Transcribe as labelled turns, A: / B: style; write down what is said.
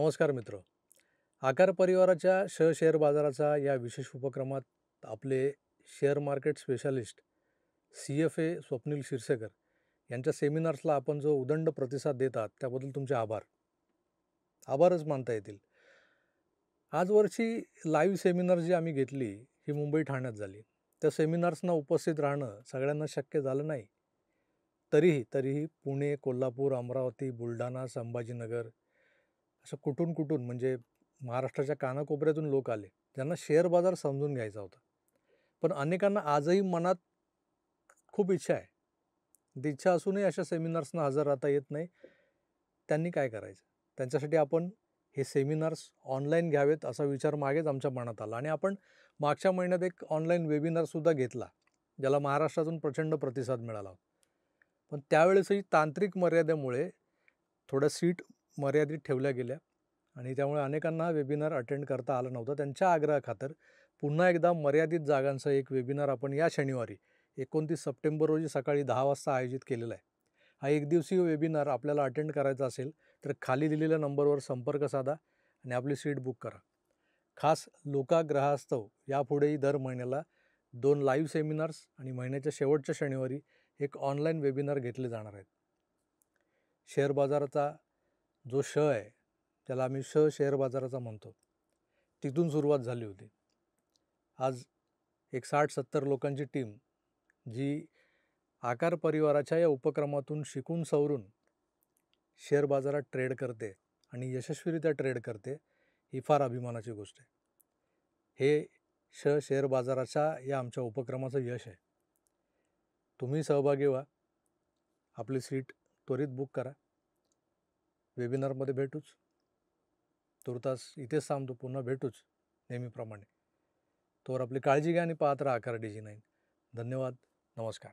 A: नमस्कार मित्र. आकार परिवाराच्या शेअर बाजाराचा या विशेष उपक्रमात आपले share market specialist CFA Swapnil Kshirsagar यांच्या सेमिनार्सला आपण जो उदंड प्रतिसाद देतात त्याबद्दल तुमचे आभारच मानता येतील. आजवरची लाईव्ह सेमिनार जी आम्ही घेतली ही मुंबई ठाण्यात झाली. त्या सेमिनार्सना उपस्थित राहणं सगळ्यांना शक्य झालं नाही. तरीही पुणे, कोल्हापूर, अमरावती, बुलढाणा, संभाजीनगर असं कुठून म्हणजे महाराष्ट्राच्या कानाकोपऱ्यातून लोक आले, ज्यांना शेअर बाजार समजून घ्यायचा होता. पण अनेकांना आजही मनात खूप इच्छा आहे. ती इच्छा असूनही अशा सेमिनार्सना हजर राहता येत नाही. त्यांनी काय करायचं? त्यांच्यासाठी आपण हे सेमिनार्स ऑनलाईन घ्यावेत असा विचार मागेच आमच्या मनात आला आणि आपण मागच्या महिन्यात एक ऑनलाईन वेबिनारसुद्धा घेतला, ज्याला महाराष्ट्रातून प्रचंड प्रतिसाद मिळाला. पण त्यावेळेसही तांत्रिक मर्यादेमुळे थोड्या सीट मर्यादित ठेवल्या गेल्या आणि त्यामुळे अनेकांना हा वेबिनार अटेंड करता आला नव्हता. त्यांच्या आग्रहाखातर पुन्हा एकदा मर्यादित जागांचा एक वेबिनार आपण या शनिवारी 29 सप्टेंबर रोजी सकाळी 10 वाजता आयोजित केलेला आहे. हा एकदिवसीय वेबिनार आपल्याला अटेंड करायचा असेल तर खाली दिलेल्या नंबरवर संपर्क साधा आणि आपली सीट बुक करा. खास लोकाग्रहास्तव यापुढेही दर महिन्याला 2 लाईव्ह सेमिनार्स आणि महिन्याच्या शेवटच्या शनिवारी एक ऑनलाईन वेबिनार घेतले जाणार आहेत. शेअर बाजाराचा जो आहे त्याला आम्ही शेअर बाजाराचा म्हणतो, तिथून सुरुवात झाली होती. आज एक 60-70 लोकांची टीम जी आकार परिवाराच्या या उपक्रमातून शिकून सवरून शेअर बाजारात ट्रेड करते आणि यशस्वीरित्या ट्रेड करते, ही फार अभिमानाची गोष्ट आहे. हे शेअर बाजाराच्या या आमच्या उपक्रमाचं यश आहे. तुम्ही सहभागी व्हा, आपली सीट त्वरित बुक करा. वेबिनारमध्ये भेटूच. तुर्तास इथेच थांबतो, पुन्हा भेटूच नेहमीप्रमाणे. तोवर आपली काळजी घ्या आणि पाहत राहा आकार DG9. धन्यवाद. नमस्कार.